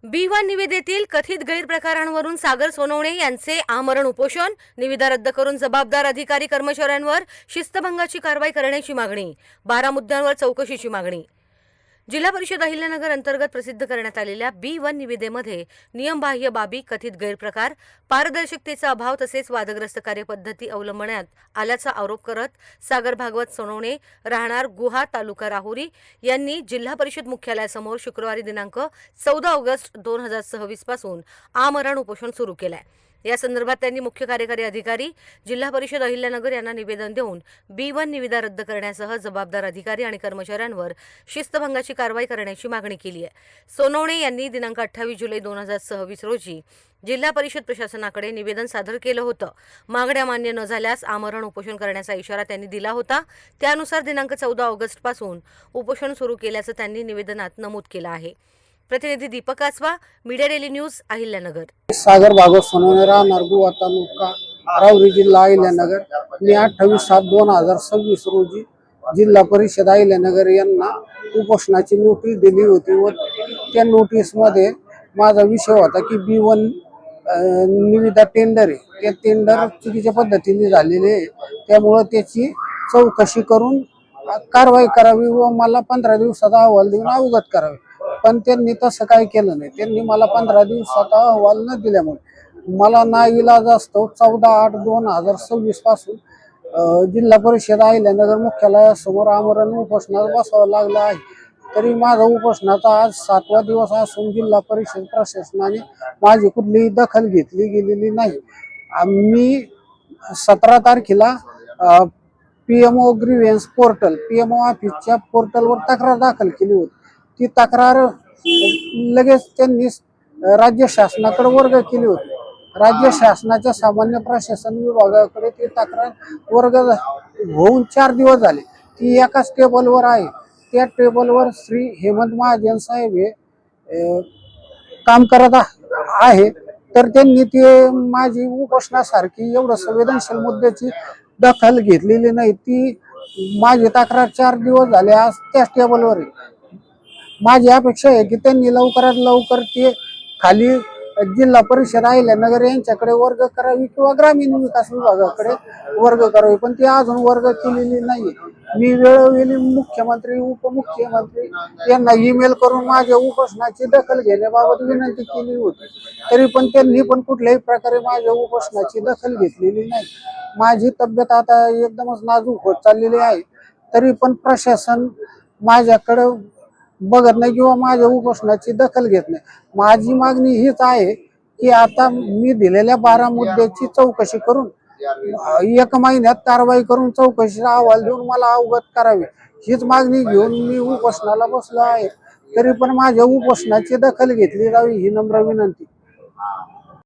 B1 निविदेतील कथित गैरप्रकारांवरून सागर सोनवणे यांचे आमरण उपोषण, निविदा रद्द करून जबाबदार अधिकारी कर्मचाऱ्यांवर शिस्तभंगाची कारवाई करण्याची मागणी, 12 मुद्द्यांवर चौकशीची मागणी। जिल्हा परिषद अहिल्यानगर अंतर्गत प्रसिद्ध करण्यात आलेल्या B1 निविदेमध्ये नियमबाह्य बाबी, कथित गैरप्रकार, पारदर्शकतेचा अभाव तसेच वादग्रस्त कार्यपद्धती अवलंबण्यात आल्याचा आरोप करत सागर भागवत सोनवणे राहणार गुहा तालुका राहुरी यांनी जिल्हा परिषद मुख्यालयासमोर शुक्रवारी दिनांक 14 ऑगस्ट 2026 पासून आमरण उपोषण सुरू केले आहे। या संदर्भात त्यांनी मुख्य कार्यकारी अधिकारी जिल्हा परिषद अहिल्यानगर यांना निवेदन देऊन B1 निविदा रद्द करण्यासह जबाबदार अधिकारी आणि कर्मचाऱ्यांवर शिस्तभंगाची कारवाई करण्याची मागणी केली आहे। सोनवणे यांनी दिनांक 28 जुलै 2026 रोजी जिल्हा परिषद प्रशासनाकडे निवेदन सादर केलं होतं। मागण्या मान्य न झाल्यास आमरण उपोषण करण्याचा इशारा त्यांनी दिला होता। त्यानुसार दिनांक 14 ऑगस्ट पासून उपोषण सुरू केल्याचं त्यांनी निवेदनात नमूद केलं आहे। प्रतिनिधी Deepak Kaswa, media daily news, Ahilyanagar. Sagar Bhagwat Sonawane राहणार गुहा तालुका राहुरी जिल्हा अहिल्यानगर। मी 28/7/2026 रोजी जिल्हा परिषद अहिल्यानगर यांना उपोषणाची नोटीस दिली होती व त्या नोटीसमध्ये माझा विषय होता की B1 निविदा टेंडर आहे, ते टेंडर चुकीच्या पद्धतीने झालेले आहे, त्यामुळे त्याची चौकशी करून कारवाई करावी व मला 15 दिवसाचा अहवाल देऊन अवगत करावे। पण त्यांनी तसं काही केलं नाही। त्यांनी मला 15 दिवसाचा अहवाल न दिल्यामुळे मला नाईलाज असतो 14/8/2026 पासून जिल्हा परिषद अहिल्यानगर मुख्यालयासमोर आमरण उपोषणाला बसावं लागलं आहे। तरी माझा उपोषणाचा आज 7वा दिवस असून जिल्हा परिषद प्रशासनाने माझी कुठलीही दखल घेतली गेलेली नाही। मी 17 तारखेला PMO ग्रीव्हन्स पोर्टल PMO ऑफिसच्या पोर्टलवर तक्रार दाखल केली होती। ती तक्रार लगेच त्यांनी राज्य शासनाकडे वर्ग केली होती। राज्य शासनाच्या सामान्य प्रशासन विभागाकडे ती तक्रार वर्ग होऊन 4 दिवस झाले। ती एकाच टेबलवर आहे। त्या टेबलवर श्री हेमंत महाजन साहेब हे काम करत आहे। तर त्यांनी ते माझी उपोषणासारखी एवढं संवेदनशील मुद्द्याची दखल घेतलेली नाही। ती माझी तक्रार 4 दिवस झाले आज त्याच टेबलवर आहे। माझी अपेक्षा आहे की त्यांनी लवकरात लवकर ते खाली जिल्हा परिषद अहिल्यानगर यांच्याकडे वर्ग करावी किंवा ग्रामीण विकास विभागाकडे वर्ग करावी, पण ती अजून वर्ग केलेली नाही। मी वेळोवेळी मुख्यमंत्री, उपमुख्यमंत्री यांना ईमेल करून माझ्या उपोषणाची दखल घेण्याबाबत विनंती केली होती, तरी पण त्यांनी पण कुठल्याही प्रकारे माझ्या उपोषणाची दखल घेतलेली नाही। माझी तब्येत आता एकदमच नाजूक होत चाललेली आहे, तरी पण प्रशासन माझ्याकडे बघत नाही किंवा माझ्या उपोषणाची दखल घेत नाही। माझी मागणी हीच आहे की आता मी दिलेल्या 12 मुद्द्याची चौकशी करून 1 महिन्यात कारवाई करून चौकशीचा अहवाल देऊन मला अवगत करावे, हीच मागणी घेऊन मी उपोषणाला बसलो आहे। तरी पण माझ्या उपोषणाची दखल घेतली जावी ही नम्र विनंती।